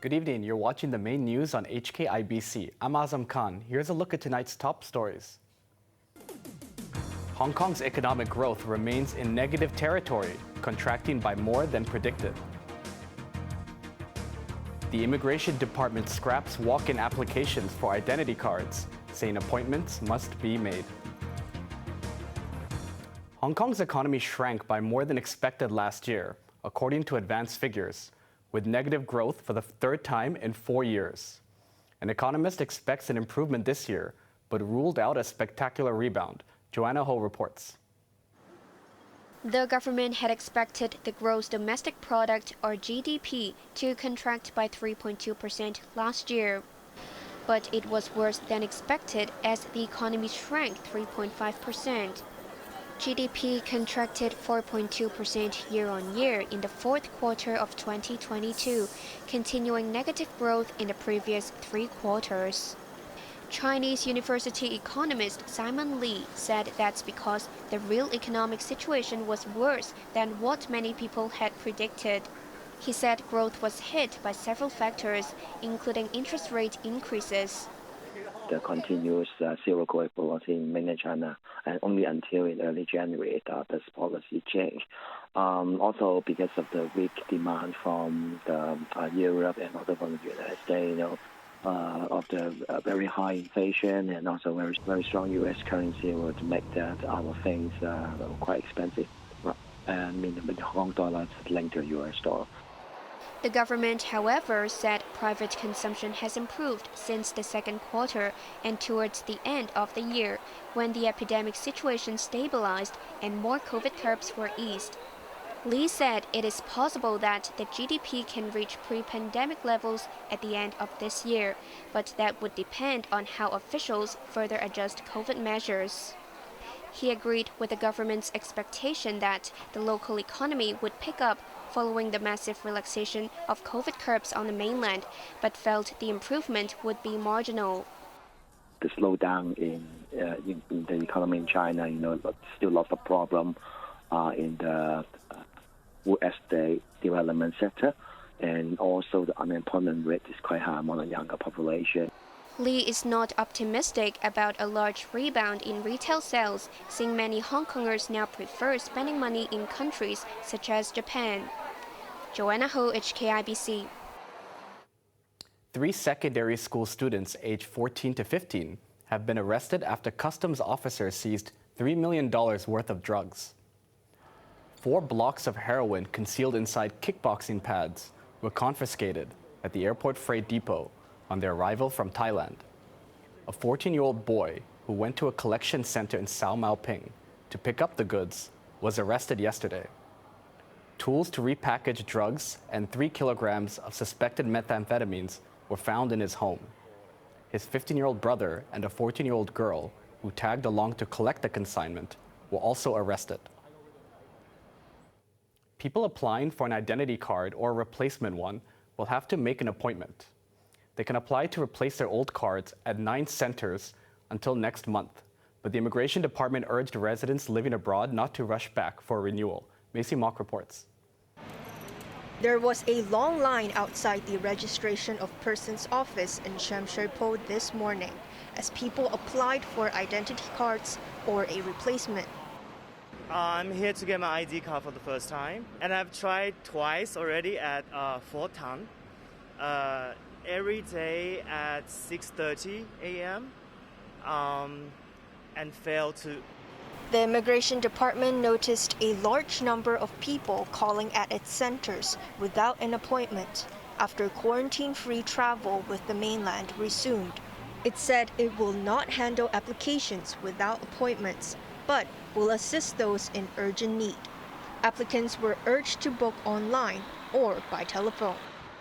Good evening. You're watching the main news on HKIBC. I'm Azam Khan. Here's a look at tonight's top stories. Hong Kong's economic growth remains in negative territory, contracting by more than predicted. The Immigration Department scraps walk-in applications for identity cards, saying appointments must be made. Hong Kong's economy shrank by more than expected last year, according to advanced figures, with negative growth for the third time in 4 years. An economist expects an improvement this year, but ruled out a spectacular rebound. Joanna Ho reports. The government had expected the gross domestic product, or GDP, to contract by 3.2% last year. But it was worse than expected as the economy shrank 3.5%. GDP contracted 4.2% year-on-year in the fourth quarter of 2022, continuing negative growth in the previous 3 quarters. Chinese university economist Simon Lee said that's because the real economic situation was worse than what many people had predicted. He said growth was hit by several factors, including interest rate increases. The continuous zero COVID policy in mainland China, and only until in early January this policy changed. Also because of the weak demand from Europe and also from the United States, of the very high inflation and also very strong U.S. currency would make that our things quite expensive. And the Hong Kong dollar is linked to U.S. dollar. The government, however, said private consumption has improved since the second quarter and towards the end of the year, when the epidemic situation stabilized and more COVID curbs were eased. Lee said it is possible that the GDP can reach pre-pandemic levels at the end of this year, but that would depend on how officials further adjust COVID measures. He agreed with the government's expectation that the local economy would pick up following the massive relaxation of COVID curbs on the mainland, but felt the improvement would be marginal. The slowdown in the economy in China, still lots of problem in the real estate development sector, and also the unemployment rate is quite high among the younger population. Lee is not optimistic about a large rebound in retail sales, seeing many Hong Kongers now prefer spending money in countries such as Japan. Joanna Ho, HKIBC. 3 secondary school students aged 14 to 15 have been arrested after customs officers seized $3 million worth of drugs. 4 blocks of heroin concealed inside kickboxing pads were confiscated at the airport freight depot on their arrival from Thailand. A 14-year-old boy who went to a collection center in Sao Mau Ping to pick up the goods was arrested yesterday. Tools to repackage drugs and 3 kilograms of suspected methamphetamines were found in his home. His 15-year-old brother and a 14-year-old girl who tagged along to collect the consignment were also arrested. People applying for an identity card or a replacement one will have to make an appointment. They can apply to replace their old cards at 9 centers until next month, but the Immigration Department urged residents living abroad not to rush back for renewal. Macy Mock reports. There was a long line outside the Registration of Persons office in Sham Shui Po this morning as people applied for identity cards or a replacement. I'm here to get my ID card for the first time, and I've tried twice already at Fort Tan, every day at 6:30 a.m. And failed to. The Immigration Department noticed a large number of people calling at its centers without an appointment after quarantine-free travel with the mainland resumed. It said it will not handle applications without appointments, but will assist those in urgent need. Applicants were urged to book online or by telephone.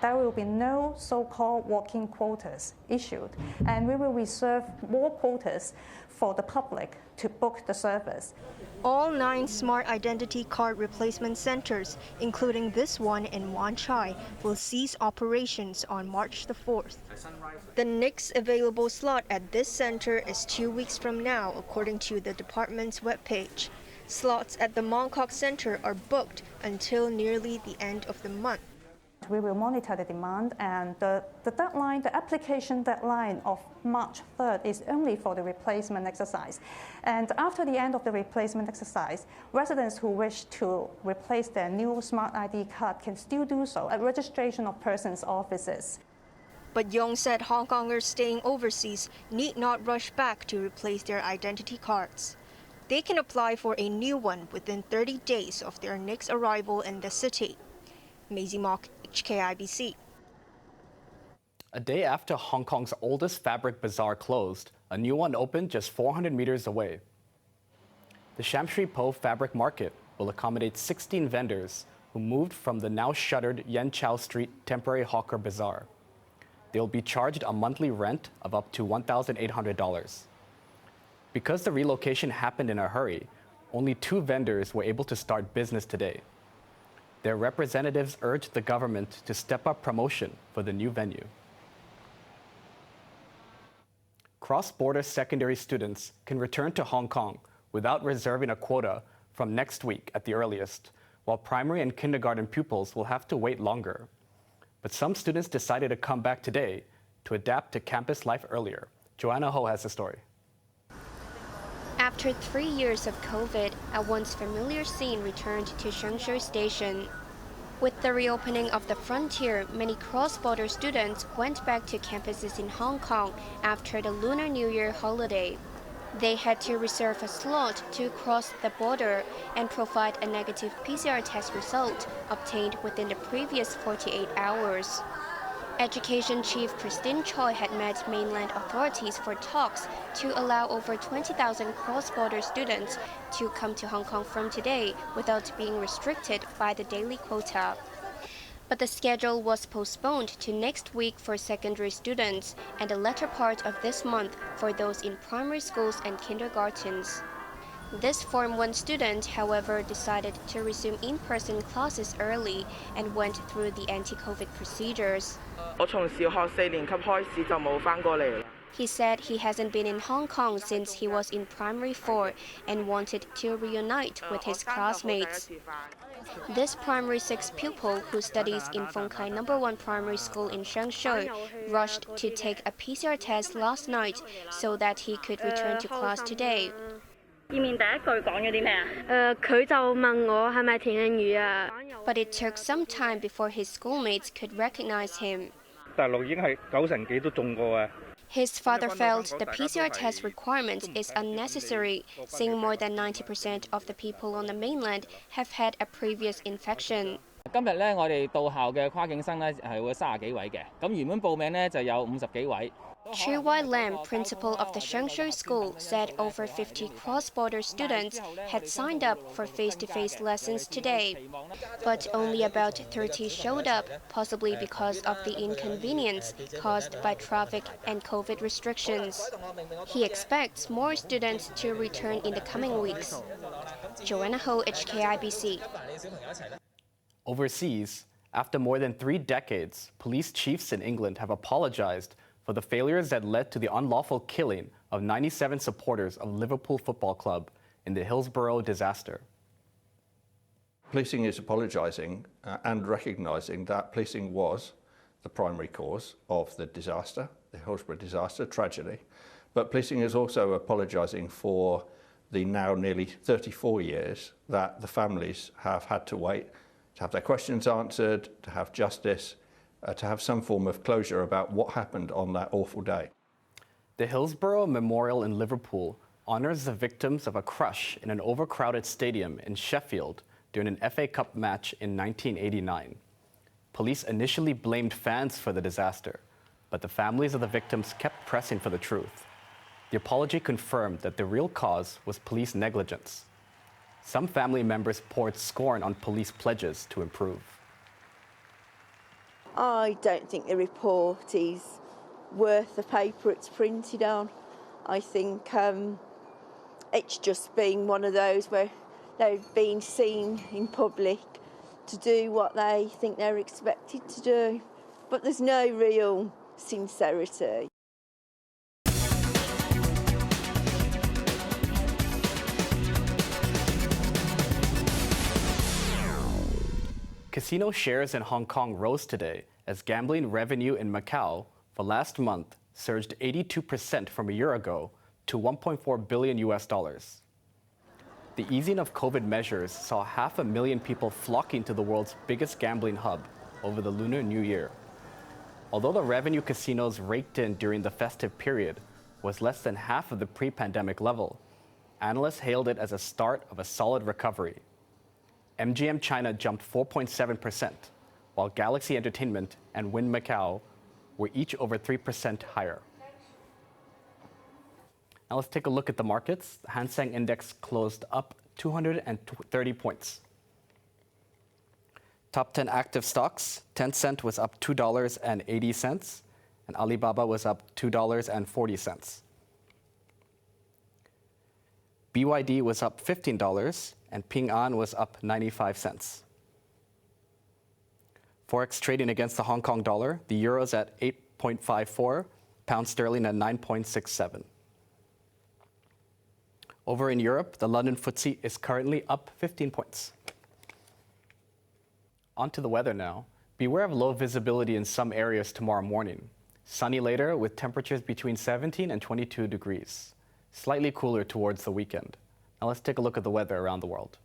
There will be no so-called walk-in quotas issued, and we will reserve more quotas for the public to book the service. All 9 smart identity card replacement centers, including this one in Wan Chai, will cease operations on March the 4th. The next available slot at this center is 2 weeks from now, according to the department's webpage. Slots at the Mong Kok Center are booked until nearly the end of the month. We will monitor the demand, and the deadline, the application deadline of March 3rd is only for the replacement exercise. And after the end of the replacement exercise, residents who wish to replace their new Smart ID card can still do so at registration of persons offices. But Yong said Hong Kongers staying overseas need not rush back to replace their identity cards. They can apply for a new one within 30 days of their next arrival in the city. Maisie Mock, HKIBC. A day after Hong Kong's oldest fabric bazaar closed, a new one opened just 400 meters away. The Sham Shui Po Fabric Market will accommodate 16 vendors who moved from the now shuttered Yen Chow Street temporary Hawker Bazaar. They will be charged a monthly rent of up to $1,800. Because the relocation happened in a hurry, only 2 vendors were able to start business today. Their representatives urged the government to step up promotion for the new venue. Cross-border secondary students can return to Hong Kong without reserving a quota from next week at the earliest, while primary and kindergarten pupils will have to wait longer. But some students decided to come back today to adapt to campus life earlier. Joanna Ho has the story. After 3 years of COVID, a once familiar scene returned to Shengshui Station. With the reopening of the frontier, many cross-border students went back to campuses in Hong Kong after the Lunar New Year holiday. They had to reserve a slot to cross the border and provide a negative PCR test result obtained within the previous 48 hours. Education Chief Christine Choi had met mainland authorities for talks to allow over 20,000 cross-border students to come to Hong Kong from today without being restricted by the daily quota. But the schedule was postponed to next week for secondary students and the latter part of this month for those in primary schools and kindergartens. This Form 1 student, however, decided to resume in-person classes early and went through the anti-COVID procedures. He said he hasn't been in Hong Kong since he was in primary 4 and wanted to reunite with his classmates. This primary 6 pupil, who studies in Fung Kai No. 1 Primary School in Shengshui, rushed to take a PCR test last night so that he could return to class today. But it took some time before his schoolmates could recognize him. His father felt the PCR test requirement is unnecessary, saying more than 90% of the people on the mainland have had a previous infection. 今日咧，我哋到校嘅跨境生咧係會30幾位嘅，咁原本報名咧就有50幾位。 Chu Wai Lam, principal of the Shengshui School, said over 50 cross-border students had signed up for face-to-face lessons today. But only about 30 showed up, possibly because of the inconvenience caused by traffic and COVID restrictions. He expects more students to return in the coming weeks. Joanna Ho, HKIBC. Overseas, after more than 3 decades, police chiefs in England have apologized for the failures that led to the unlawful killing of 97 supporters of Liverpool Football Club in the Hillsborough disaster. Policing is apologising and recognising that policing was the primary cause of the disaster, the Hillsborough disaster, tragedy. But policing is also apologising for the now nearly 34 years that the families have had to wait to have their questions answered, to have justice, to have some form of closure about what happened on that awful day. The Hillsborough Memorial in Liverpool honours the victims of a crush in an overcrowded stadium in Sheffield during an FA Cup match in 1989. Police initially blamed fans for the disaster, but the families of the victims kept pressing for the truth. The apology confirmed that the real cause was police negligence. Some family members poured scorn on police pledges to improve. I don't think the report is worth the paper it's printed on. I think it's just been one of those where they've been seen in public to do what they think they're expected to do. But there's no real sincerity. Casino shares in Hong Kong rose today as gambling revenue in Macau for last month surged 82% from a year ago to $1.4 billion. The easing of COVID measures saw 500,000 people flocking to the world's biggest gambling hub over the Lunar New Year. Although the revenue casinos raked in during the festive period was less than half of the pre-pandemic level, analysts hailed it as a start of a solid recovery. MGM China jumped 4.7%, while Galaxy Entertainment and Wynn Macau were each over 3% higher. Now let's take a look at the markets. The Hang Seng Index closed up 230 points. Top 10 active stocks, Tencent was up $2.80, and Alibaba was up $2.40. BYD was up $15, and Ping An was up 95 cents. Forex trading against the Hong Kong dollar, the euro's at 8.54, pound sterling at 9.67. Over in Europe, the London FTSE is currently up 15 points. On to the weather now. Beware of low visibility in some areas tomorrow morning. Sunny later with temperatures between 17 and 22 degrees. Slightly cooler towards the weekend. Now let's take a look at the weather around the world.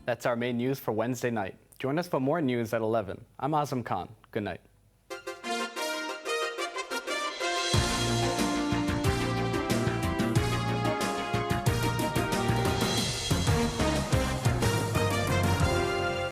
That's our main news for Wednesday night. Join us for more news at 11. I'm Azam Khan. Good night.